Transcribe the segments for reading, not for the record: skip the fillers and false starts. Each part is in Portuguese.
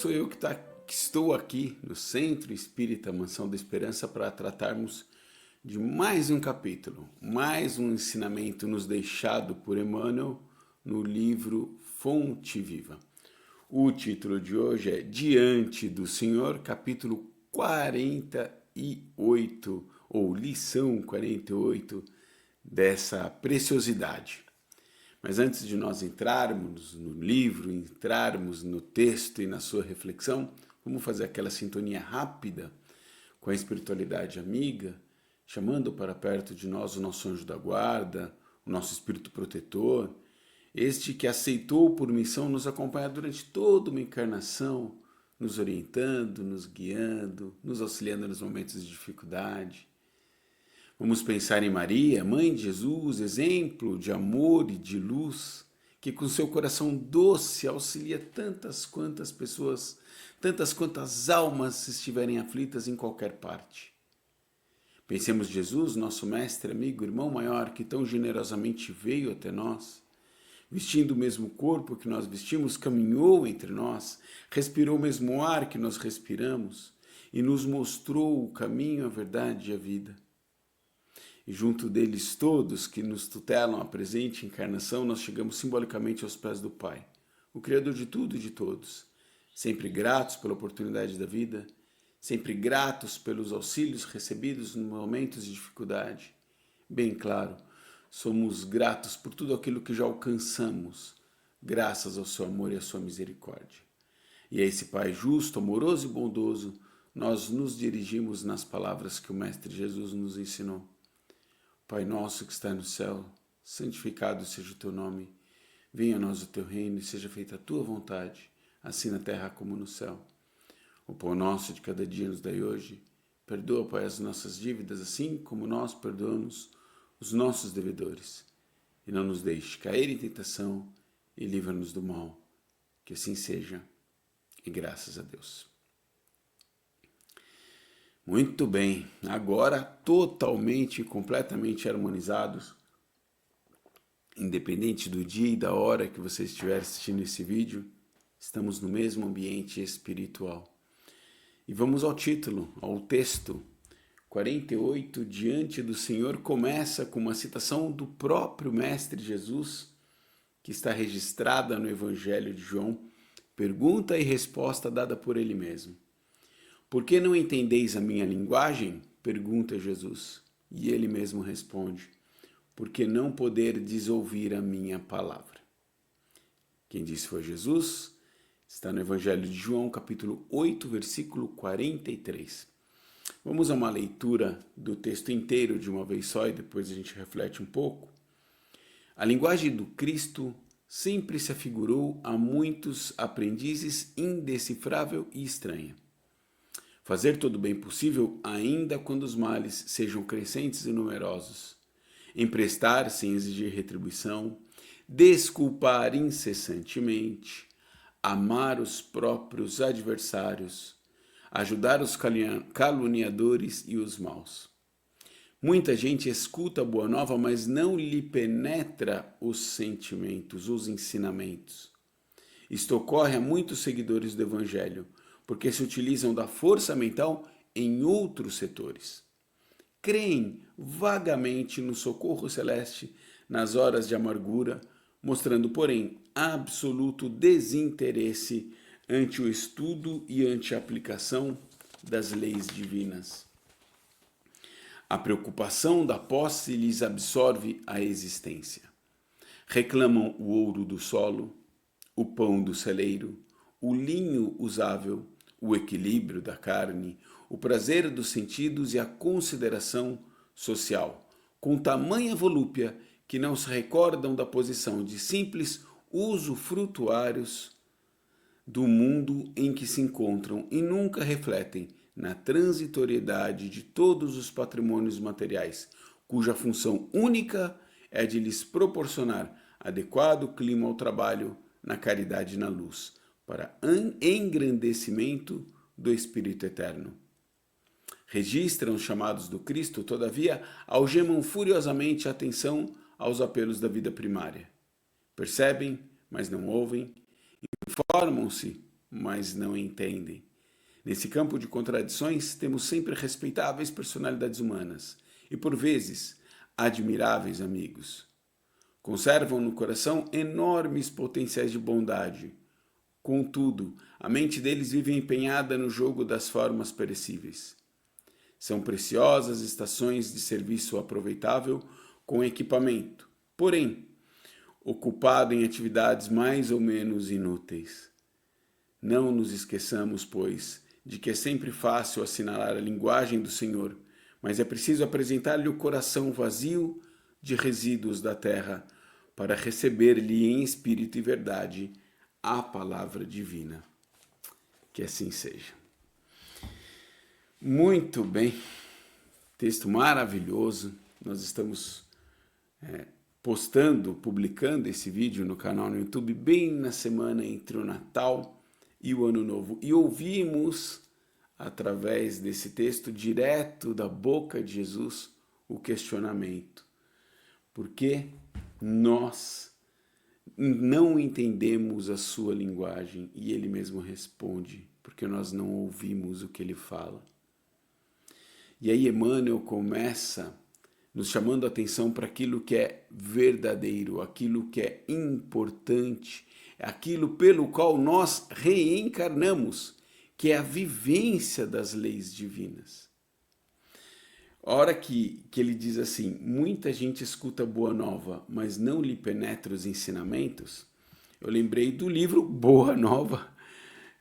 sou eu que estou aqui no Centro Espírita Mansão da Esperança para tratarmos de mais um capítulo, mais um ensinamento nos deixado por Emmanuel no livro Fonte Viva. O título de hoje é Diante do Senhor, capítulo 48, ou lição 48 dessa preciosidade. Mas antes de nós entrarmos no livro, entrarmos no texto e na sua reflexão, vamos fazer aquela sintonia rápida com a espiritualidade amiga, chamando para perto de nós o nosso anjo da guarda, o nosso espírito protetor, este que aceitou por missão nos acompanhar durante toda uma encarnação, nos orientando, nos guiando, nos auxiliando nos momentos de dificuldade. Vamos pensar em Maria, mãe de Jesus, exemplo de amor e de luz, que com seu coração doce auxilia tantas quantas pessoas, tantas quantas almas estiverem aflitas em qualquer parte. Pensemos Jesus, nosso mestre, amigo, irmão maior, que tão generosamente veio até nós, vestindo o mesmo corpo que nós vestimos, caminhou entre nós, respirou o mesmo ar que nós respiramos e nos mostrou o caminho, a verdade e a vida. E junto deles todos que nos tutelam a presente encarnação, nós chegamos simbolicamente aos pés do Pai, o Criador de tudo e de todos, sempre gratos pela oportunidade da vida, sempre gratos pelos auxílios recebidos nos momentos de dificuldade. Bem claro, somos gratos por tudo aquilo que já alcançamos, graças ao seu amor e à sua misericórdia. E a esse Pai justo, amoroso e bondoso, nós nos dirigimos nas palavras que o Mestre Jesus nos ensinou. Pai nosso que está no céu, santificado seja o teu nome. Venha a nós o teu reino e seja feita a tua vontade, assim na terra como no céu. O pão nosso de cada dia nos dai hoje. Perdoa, Pai, as nossas dívidas, assim como nós perdoamos os nossos devedores. E não nos deixe cair em tentação e livra-nos do mal. Que assim seja, e graças a Deus. Muito bem, agora totalmente e completamente harmonizados, independente do dia e da hora que você estiver assistindo esse vídeo, estamos no mesmo ambiente espiritual. E vamos ao título, ao texto. 48, Diante do Senhor, começa com uma citação do próprio Mestre Jesus, que está registrada no Evangelho de João, pergunta e resposta dada por ele mesmo. Por que não entendeis a minha linguagem? Pergunta Jesus. E ele mesmo responde, porque não poderdes ouvir a minha palavra. Quem disse foi Jesus, está no Evangelho de João, capítulo 8, versículo 43. Vamos a uma leitura do texto inteiro de uma vez só e depois a gente reflete um pouco. A linguagem do Cristo sempre se afigurou a muitos aprendizes indecifrável e estranha. Fazer todo o bem possível, ainda quando os males sejam crescentes e numerosos. Emprestar sem exigir retribuição, desculpar incessantemente, amar os próprios adversários, ajudar os caluniadores e os maus. Muita gente escuta a boa nova, mas não lhe penetra os sentimentos, os ensinamentos. Isto ocorre a muitos seguidores do Evangelho, porque se utilizam da força mental em outros setores. Creem vagamente no socorro celeste nas horas de amargura, mostrando, porém, absoluto desinteresse ante o estudo e ante a aplicação das leis divinas. A preocupação da posse lhes absorve a existência. Reclamam o ouro do solo, o pão do celeiro, o linho usável, o equilíbrio da carne, o prazer dos sentidos e a consideração social, com tamanha volúpia que não se recordam da posição de simples usufrutuários do mundo em que se encontram e nunca refletem na transitoriedade de todos os patrimônios materiais, cuja função única é de lhes proporcionar adequado clima ao trabalho, na caridade e na luz, para engrandecimento do Espírito Eterno. Registram os chamados do Cristo, todavia, algemam furiosamente a atenção aos apelos da vida primária. Percebem, mas não ouvem. Informam-se, mas não entendem. Nesse campo de contradições, temos sempre respeitáveis personalidades humanas e, por vezes, admiráveis amigos. Conservam no coração enormes potenciais de bondade. Contudo, a mente deles vive empenhada no jogo das formas perecíveis. São preciosas estações de serviço aproveitável com equipamento, porém, ocupado em atividades mais ou menos inúteis. Não nos esqueçamos, pois, de que é sempre fácil assinalar a linguagem do Senhor, mas é preciso apresentar-lhe o coração vazio de resíduos da terra para receber-lhe em espírito e verdade a palavra divina. Que assim seja. Muito bem, texto maravilhoso. Nós estamos publicando esse vídeo no canal no YouTube bem na semana entre o Natal e o Ano Novo. E ouvimos, através desse texto, direto da boca de Jesus, o questionamento. Por que nós não entendemos a sua linguagem? E ele mesmo responde, porque nós não ouvimos o que ele fala. E aí Emmanuel começa nos chamando a atenção para aquilo que é verdadeiro, aquilo que é importante, aquilo pelo qual nós reencarnamos, que é a vivência das leis divinas. A hora que ele diz assim, muita gente escuta Boa Nova, mas não lhe penetra os ensinamentos, eu lembrei do livro Boa Nova,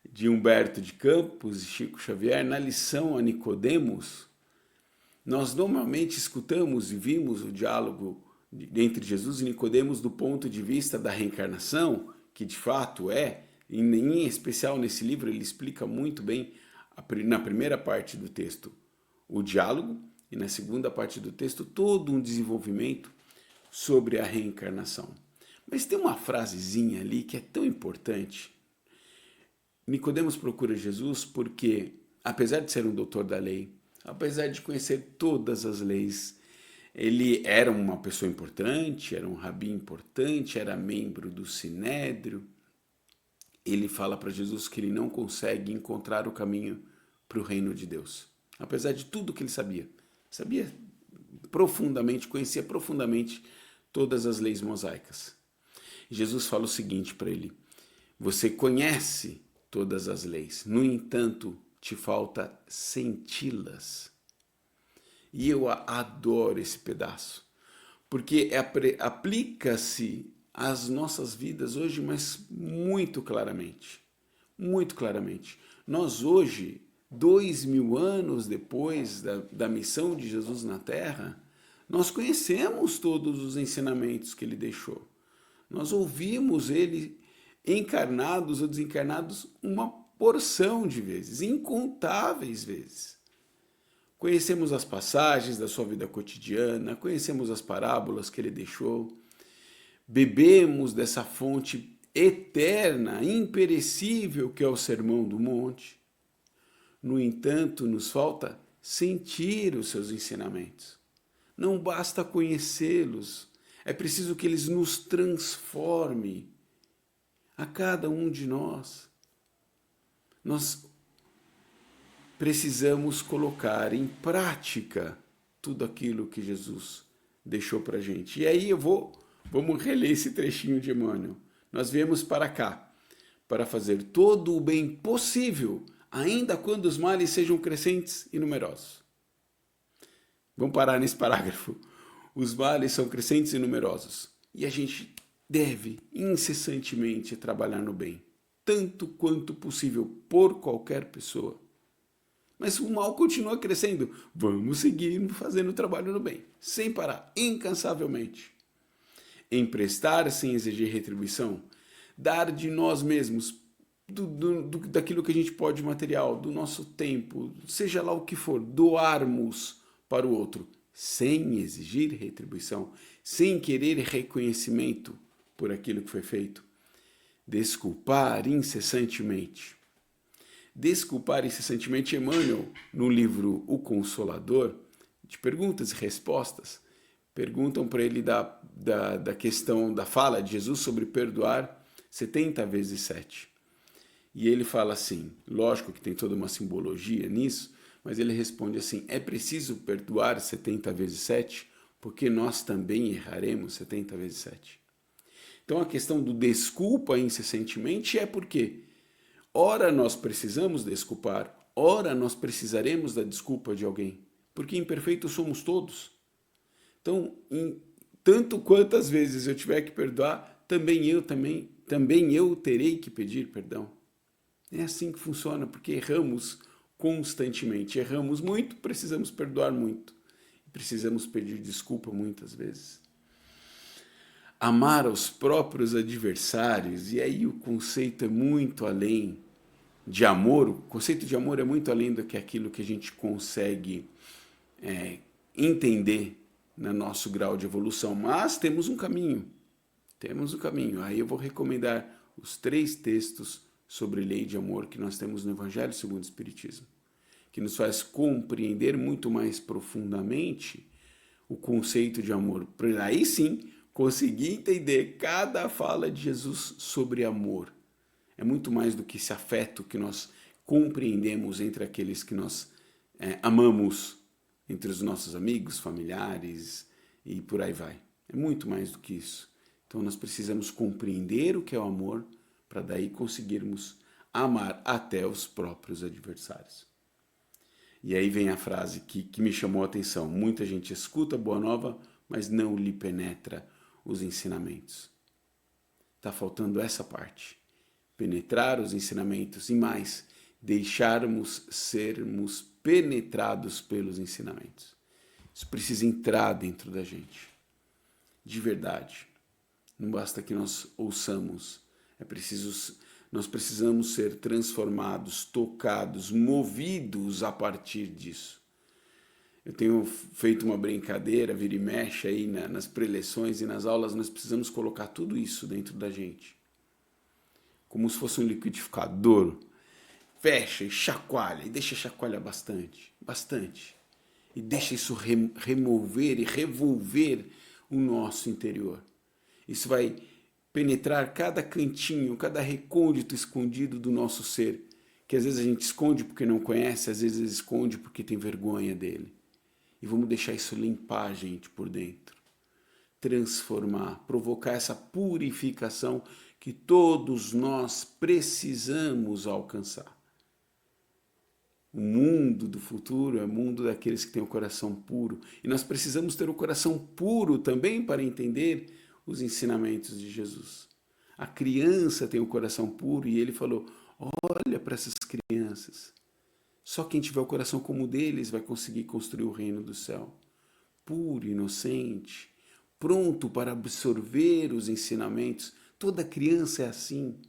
de Humberto de Campos e Chico Xavier, na lição a Nicodemos. Nós normalmente escutamos e vimos o diálogo entre Jesus e Nicodemos do ponto de vista da reencarnação, que de fato é, em especial nesse livro ele explica muito bem, na primeira parte do texto, o diálogo, e na segunda parte do texto todo um desenvolvimento sobre a reencarnação. Mas tem uma frasezinha ali que é tão importante. Nicodemos procura Jesus porque, apesar de ser um doutor da lei, apesar de conhecer todas as leis, ele era uma pessoa importante, era um rabi importante, era membro do Sinédrio. Ele fala para Jesus que ele não consegue encontrar o caminho para o reino de Deus. Apesar de tudo que ele sabia profundamente, conhecia profundamente todas as leis mosaicas. Jesus fala o seguinte para ele, você conhece todas as leis, no entanto, te falta senti-las. E eu adoro esse pedaço, porque aplica-se às nossas vidas hoje, mas muito claramente. Muito claramente. Nós hoje, 2000 anos depois da missão de Jesus na Terra, nós conhecemos todos os ensinamentos que ele deixou. Nós ouvimos ele encarnados ou desencarnados uma porção de vezes, incontáveis vezes. Conhecemos as passagens da sua vida cotidiana, conhecemos as parábolas que ele deixou, bebemos dessa fonte eterna, imperecível que é o Sermão do Monte. No entanto, nos falta sentir os seus ensinamentos. Não basta conhecê-los, é preciso que eles nos transformem a cada um de nós. Nós precisamos colocar em prática tudo aquilo que Jesus deixou para a gente. E aí vamos reler esse trechinho de Emmanuel. Nós viemos para cá para fazer todo o bem possível, ainda quando os males sejam crescentes e numerosos. Vamos parar nesse parágrafo. Os males são crescentes e numerosos. E a gente deve incessantemente trabalhar no bem, tanto quanto possível por qualquer pessoa. Mas o mal continua crescendo. Vamos seguir fazendo o trabalho no bem, sem parar, incansavelmente. Emprestar sem exigir retribuição, dar de nós mesmos, daquilo que a gente pode material, do nosso tempo, seja lá o que for, doarmos para o outro, sem exigir retribuição, sem querer reconhecimento por aquilo que foi feito. Desculpar incessantemente. Desculpar incessantemente, Emmanuel, no livro O Consolador, de perguntas e respostas, perguntam para ele da questão da fala de Jesus sobre perdoar 70 vezes 7. E ele fala assim, lógico que tem toda uma simbologia nisso, mas ele responde assim, é preciso perdoar 70 vezes 7, porque nós também erraremos 70 vezes 7. Então a questão do desculpa incessantemente é porque ora nós precisamos desculpar, ora nós precisaremos da desculpa de alguém, porque imperfeitos somos todos. Então, tanto quantas vezes eu tiver que perdoar, também eu terei que pedir perdão. É assim que funciona, porque erramos constantemente. Erramos muito, precisamos perdoar muito. Precisamos pedir desculpa muitas vezes. Amar os próprios adversários, e aí o conceito é muito além de amor. O conceito de amor é muito além do que aquilo que a gente consegue entender no nosso grau de evolução. Mas temos um caminho. Temos um caminho. Aí eu vou recomendar os 3 textos sobre lei de amor que nós temos no Evangelho segundo o Espiritismo, que nos faz compreender muito mais profundamente o conceito de amor. Para aí sim, conseguir entender cada fala de Jesus sobre amor. É muito mais do que esse afeto que nós compreendemos entre aqueles que nós amamos, entre os nossos amigos, familiares e por aí vai. É muito mais do que isso. Então nós precisamos compreender o que é o amor para daí conseguirmos amar até os próprios adversários. E aí vem a frase que me chamou a atenção. Muita gente escuta a Boa Nova, mas não lhe penetra os ensinamentos. Está faltando essa parte. Penetrar os ensinamentos e mais, deixarmos sermos penetrados pelos ensinamentos. Isso precisa entrar dentro da gente. De verdade. Não basta que nós ouçamos. Nós precisamos ser transformados, tocados, movidos a partir disso. Eu tenho feito uma brincadeira, vira e mexe aí nas preleções e nas aulas, nós precisamos colocar tudo isso dentro da gente. Como se fosse um liquidificador. Fecha e chacoalha, e deixa chacoalhar bastante, bastante. E deixa isso remover e revolver o nosso interior. Isso vai penetrar cada cantinho, cada recôndito escondido do nosso ser, que às vezes a gente esconde porque não conhece, às vezes esconde porque tem vergonha dele. E vamos deixar isso limpar a gente por dentro, transformar, provocar essa purificação que todos nós precisamos alcançar. O mundo do futuro é o mundo daqueles que têm o coração puro. E nós precisamos ter o coração puro também para entender os ensinamentos de Jesus. A criança tem o coração puro e ele falou, olha para essas crianças. Só quem tiver o coração como o deles vai conseguir construir o reino do céu. Puro, inocente, pronto para absorver os ensinamentos. Toda criança é assim.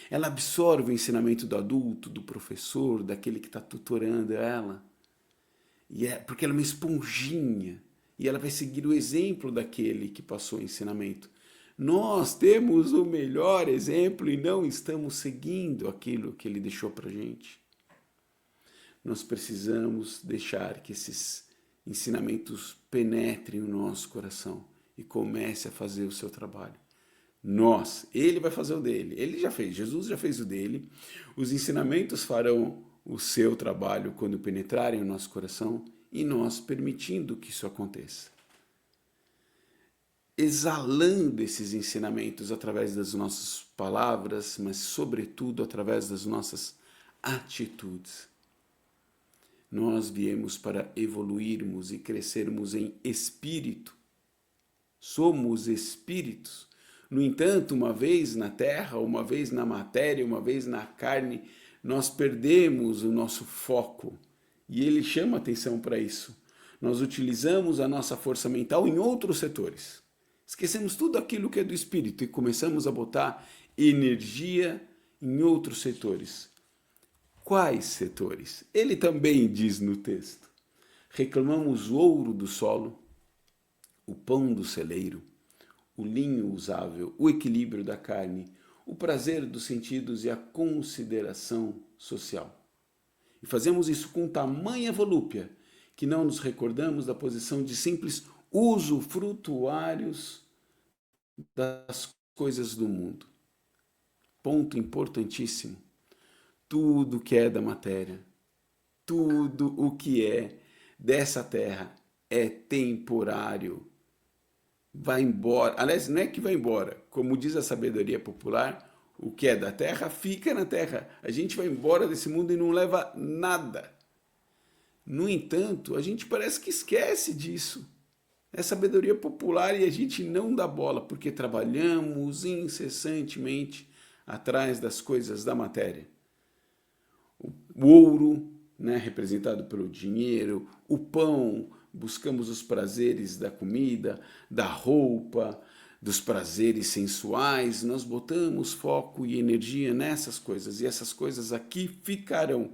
Ela absorve o ensinamento do adulto, do professor, daquele que está tutorando ela. Porque ela é uma esponjinha. E ela vai seguir o exemplo daquele que passou o ensinamento. Nós temos o melhor exemplo e não estamos seguindo aquilo que ele deixou para a gente. Nós precisamos deixar que esses ensinamentos penetrem o nosso coração e comece a fazer o seu trabalho. Ele vai fazer o dele, ele já fez, Jesus já fez o dele, os ensinamentos farão o seu trabalho quando penetrarem o nosso coração e nós permitindo que isso aconteça. Exalando esses ensinamentos através das nossas palavras, mas sobretudo através das nossas atitudes. Nós viemos para evoluirmos e crescermos em espírito. Somos espíritos. No entanto, uma vez na terra, uma vez na matéria, uma vez na carne, nós perdemos o nosso foco. E ele chama atenção para isso. Nós utilizamos a nossa força mental em outros setores. Esquecemos tudo aquilo que é do espírito e começamos a botar energia em outros setores. Quais setores? Ele também diz no texto. Reclamamos o ouro do solo, o pão do celeiro, o linho usável, o equilíbrio da carne, o prazer dos sentidos e a consideração social. E fazemos isso com tamanha volúpia que não nos recordamos da posição de simples usufrutuários das coisas do mundo. Ponto importantíssimo. tudo que é da matéria, tudo o que é dessa terra é temporário. Vai embora. Aliás, não é que vai embora. Como diz a sabedoria popular, o que é da terra fica na terra. A gente vai embora desse mundo e não leva nada. No entanto, a gente parece que esquece disso. É sabedoria popular e a gente não dá bola porque trabalhamos incessantemente atrás das coisas da matéria. O ouro, né, representado pelo dinheiro, o pão, buscamos os prazeres da comida, da roupa, dos prazeres sensuais, nós botamos foco e energia nessas coisas e essas coisas aqui ficarão.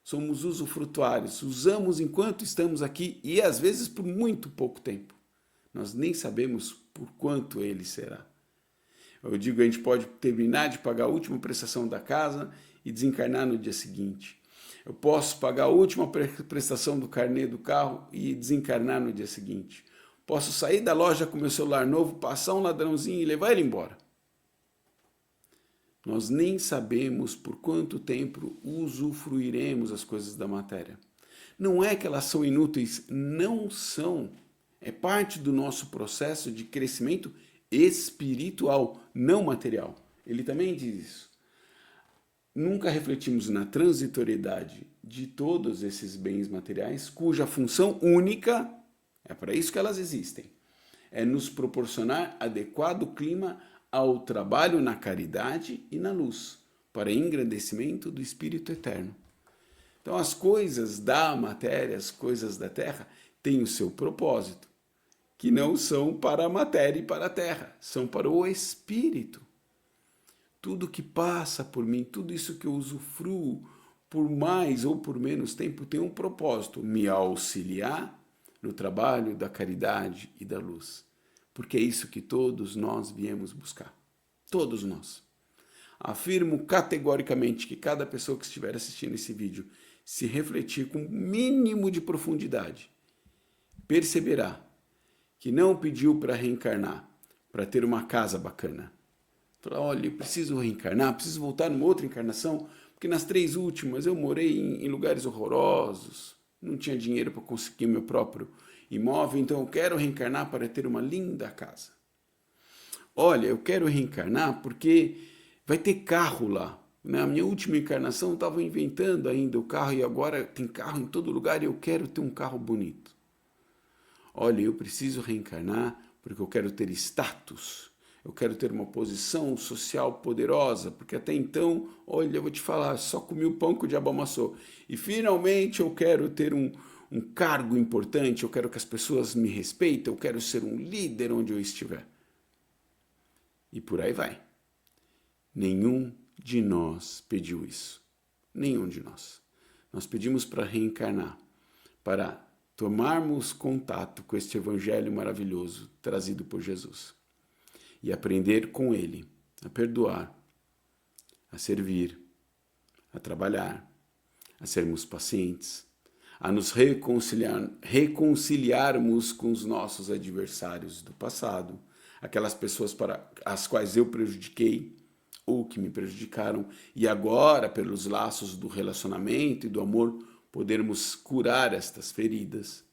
Somos usufrutuários, usamos enquanto estamos aqui e às vezes por muito pouco tempo. Nós nem sabemos por quanto ele será. Eu digo, a gente pode terminar de pagar a última prestação da casa e desencarnar no dia seguinte. Eu posso pagar a última prestação do carnê do carro e desencarnar no dia seguinte. Posso sair da loja com meu celular novo, passar um ladrãozinho e levar ele embora. Nós nem sabemos por quanto tempo usufruiremos as coisas da matéria. Não é que elas são inúteis, não são. É parte do nosso processo de crescimento espiritual, não material. Ele também diz isso. Nunca refletimos na transitoriedade de todos esses bens materiais, cuja função única, é para isso que elas existem, é nos proporcionar adequado clima ao trabalho na caridade e na luz, para engrandecimento do Espírito Eterno. Então as coisas da matéria, as coisas da terra, têm o seu propósito, que não são para a matéria e para a terra, são para o Espírito. Tudo que passa por mim, tudo isso que eu usufruo, por mais ou por menos tempo, tem um propósito, me auxiliar no trabalho da caridade e da luz. Porque é isso que todos nós viemos buscar. Todos nós. Afirmo categoricamente que cada pessoa que estiver assistindo esse vídeo, se refletir com o mínimo de profundidade, perceberá que não pediu para reencarnar, para ter uma casa bacana. Falar, olha, eu preciso reencarnar, preciso voltar numa outra encarnação, porque nas 3 últimas eu morei em lugares horrorosos, não tinha dinheiro para conseguir meu próprio imóvel, então eu quero reencarnar para ter uma linda casa. Olha, eu quero reencarnar porque vai ter carro lá. Na minha última encarnação eu estava inventando ainda o carro e agora tem carro em todo lugar e eu quero ter um carro bonito. Olha, eu preciso reencarnar porque eu quero ter status. Eu quero ter uma posição social poderosa, porque até então, olha, eu vou te falar, só comi o pão que o diabo amassou. E finalmente eu quero ter um cargo importante, eu quero que as pessoas me respeitem, eu quero ser um líder onde eu estiver. E por aí vai. Nenhum de nós pediu isso. Nenhum de nós. Nós pedimos para reencarnar, para tomarmos contato com este evangelho maravilhoso trazido por Jesus. E aprender com ele a perdoar, a servir, a trabalhar, a sermos pacientes, a nos reconciliarmos com os nossos adversários do passado, aquelas pessoas para as quais eu prejudiquei ou que me prejudicaram, e agora, pelos laços do relacionamento e do amor, podermos curar estas feridas.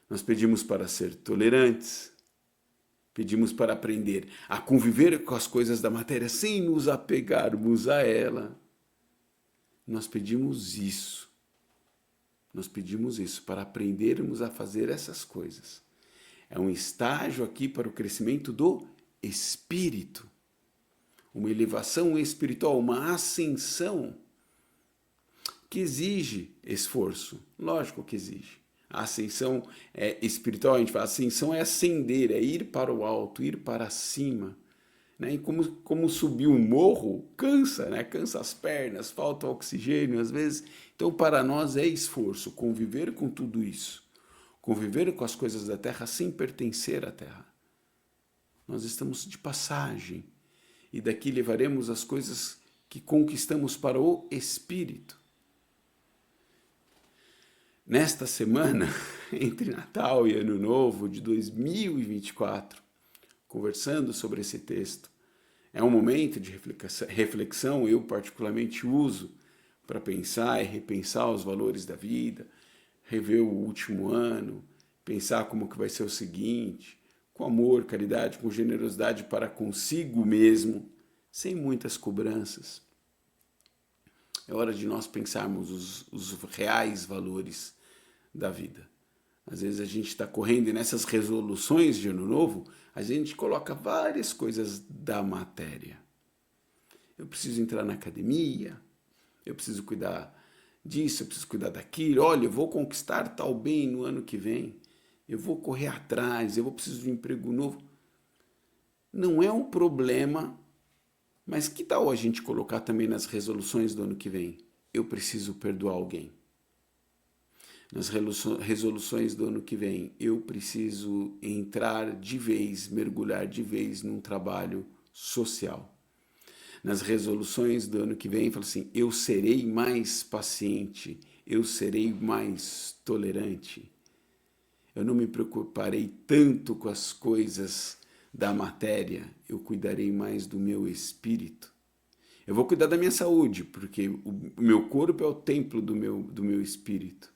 Nós pedimos para ser tolerantes, pedimos para aprender a conviver com as coisas da matéria sem nos apegarmos a ela. Nós pedimos isso. Nós pedimos isso para aprendermos a fazer essas coisas. É um estágio aqui para o crescimento do espírito. Uma elevação espiritual, uma ascensão que exige esforço. Lógico que exige. A ascensão espiritual, a gente fala, ascensão é ascender, é ir para o alto, ir para cima. Né? E como subir um morro, cansa, né? Cansa as pernas, falta oxigênio às vezes. Então, para nós é esforço conviver com tudo isso. Conviver com as coisas da terra sem pertencer à terra. Nós estamos de passagem. E daqui levaremos as coisas que conquistamos para o espírito. Nesta semana, entre Natal e Ano Novo de 2024, conversando sobre esse texto, É um momento de reflexão, eu particularmente uso para pensar e repensar os valores da vida, rever o último ano, pensar como que vai ser o seguinte, com amor, caridade, com generosidade para consigo mesmo, sem muitas cobranças. É hora de nós pensarmos os reais valores da vida. Às vezes a gente está correndo e nessas resoluções de ano novo, a gente coloca várias coisas da matéria. Eu preciso entrar na academia, eu preciso cuidar disso, eu preciso cuidar daquilo. Olha, eu vou conquistar tal bem no ano que vem. Eu vou correr atrás, eu vou precisar de um emprego novo. Não é um problema, mas que tal a gente colocar também nas resoluções do ano que vem? Eu preciso perdoar alguém. Nas resoluções do ano que vem, eu preciso entrar de vez, mergulhar de vez num trabalho social. Nas resoluções do ano que vem, falo assim, eu serei mais paciente, eu serei mais tolerante. Eu não me preocuparei tanto com as coisas da matéria, eu cuidarei mais do meu espírito. Eu vou cuidar da minha saúde, porque o meu corpo é o templo do meu espírito.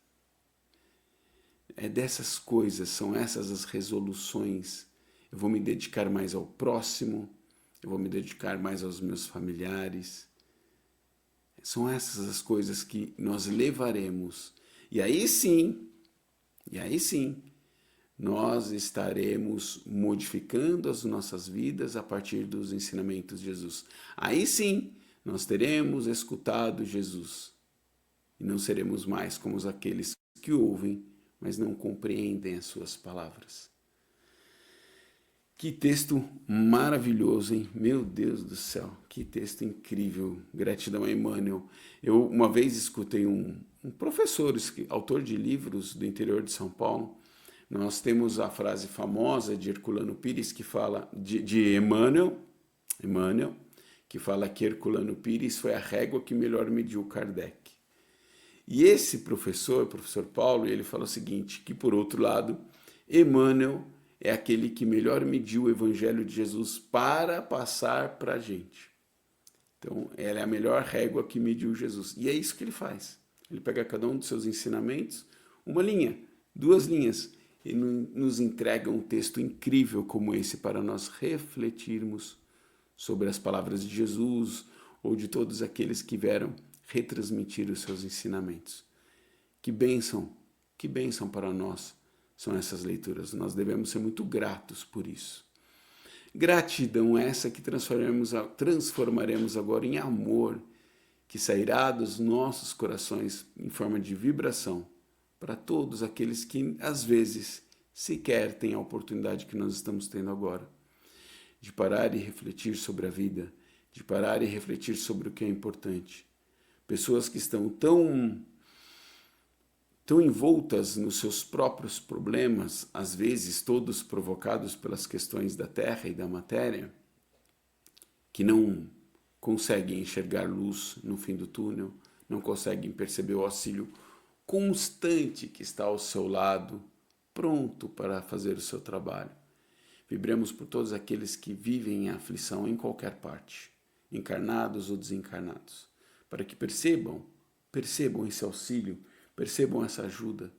É dessas coisas, são essas as resoluções. Eu vou me dedicar mais ao próximo, eu vou me dedicar mais aos meus familiares. São essas as coisas que nós levaremos. E aí sim, nós estaremos modificando as nossas vidas a partir dos ensinamentos de Jesus. Aí sim, nós teremos escutado Jesus. E não seremos mais como aqueles que ouvem, mas não compreendem as suas palavras. Que texto maravilhoso, hein? Meu Deus do céu, que texto incrível. Gratidão a Emmanuel. Eu uma vez escutei um professor, autor de livros do interior de São Paulo. Nós temos a frase famosa de Herculano Pires que fala, de Emmanuel, que fala que Herculano Pires foi a régua que melhor mediu Kardec. E esse professor, professor Paulo, ele fala o seguinte, que por outro lado, Emmanuel é aquele que melhor mediu o Evangelho de Jesus para passar para a gente. Então, ela é a melhor régua que mediu Jesus. E é isso que ele faz. Ele pega cada um dos seus ensinamentos, uma linha, 2 linhas, e nos entrega um texto incrível como esse para nós refletirmos sobre as palavras de Jesus ou de todos aqueles que vieram retransmitir os seus ensinamentos. Que bênção para nós são essas leituras. Nós devemos ser muito gratos por isso. Gratidão essa que transformaremos agora em amor, que sairá dos nossos corações em forma de vibração para todos aqueles que, às vezes, sequer têm a oportunidade que nós estamos tendo agora, de parar e refletir sobre a vida, de parar e refletir sobre o que é importante. Pessoas que estão tão envoltas nos seus próprios problemas, às vezes todos provocados pelas questões da terra e da matéria, que não conseguem enxergar luz no fim do túnel, não conseguem perceber o auxílio constante que está ao seu lado, pronto para fazer o seu trabalho. Vibremos por todos aqueles que vivem em aflição em qualquer parte, encarnados ou desencarnados, para que percebam esse auxílio, percebam essa ajuda,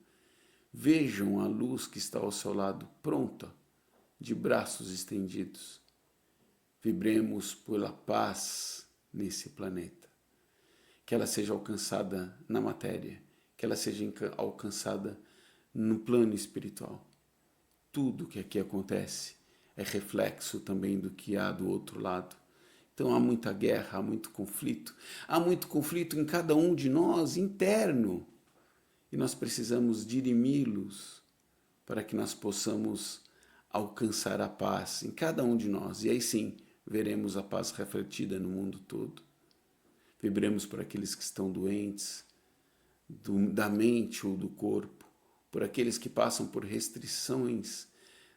vejam a luz que está ao seu lado, pronta, de braços estendidos. Vibremos pela paz nesse planeta, que ela seja alcançada na matéria, que ela seja alcançada no plano espiritual. Tudo que aqui acontece é reflexo também do que há do outro lado. Então há muita guerra, há muito conflito em cada um de nós, interno. E nós precisamos dirimi-los para que nós possamos alcançar a paz em cada um de nós. E aí sim, veremos a paz refletida no mundo todo. Vibremos por aqueles que estão doentes, da mente ou do corpo, por aqueles que passam por restrições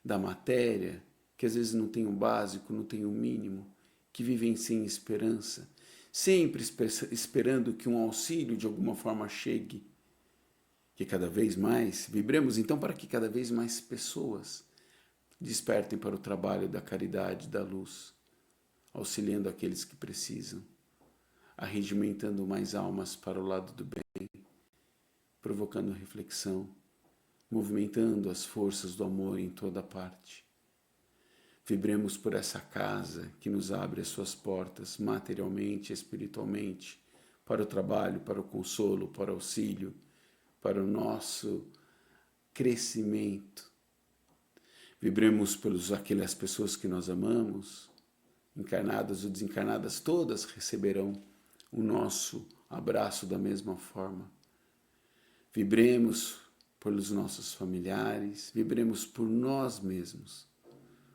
da matéria, que às vezes não têm o básico, não têm o mínimo, que vivem sem esperança, sempre esperando que um auxílio de alguma forma chegue. Que cada vez mais, vibremos então para que cada vez mais pessoas despertem para o trabalho da caridade, da luz, auxiliando aqueles que precisam, arregimentando mais almas para o lado do bem, provocando reflexão, movimentando as forças do amor em toda parte. Vibremos por essa casa que nos abre as suas portas materialmente e espiritualmente, para o trabalho, para o consolo, para o auxílio, para o nosso crescimento. Vibremos pelas aquelas pessoas que nós amamos, encarnadas ou desencarnadas, todas receberão o nosso abraço da mesma forma. Vibremos pelos nossos familiares, vibremos por nós mesmos,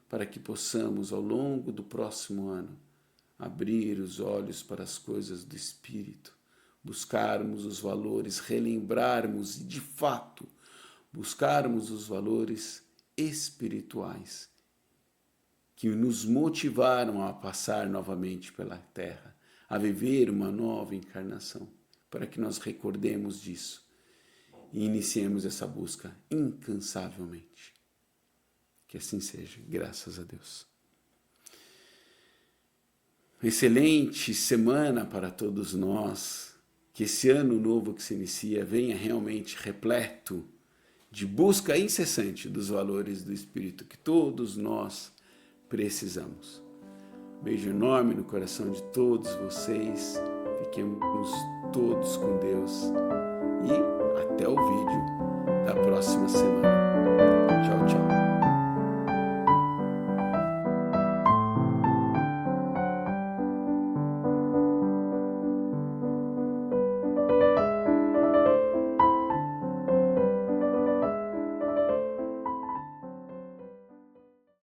para que possamos, ao longo do próximo ano, abrir os olhos para as coisas do Espírito, buscarmos os valores, relembrarmos e, de fato, buscarmos os valores espirituais que nos motivaram a passar novamente pela Terra, a viver uma nova encarnação, para que nós recordemos disso e iniciemos essa busca incansavelmente. Que assim seja, graças a Deus. Excelente semana para todos nós, que esse ano novo que se inicia venha realmente repleto de busca incessante dos valores do Espírito que todos nós precisamos. Beijo enorme no coração de todos vocês, fiquemos todos com Deus e até o vídeo da próxima semana. Tchau, tchau.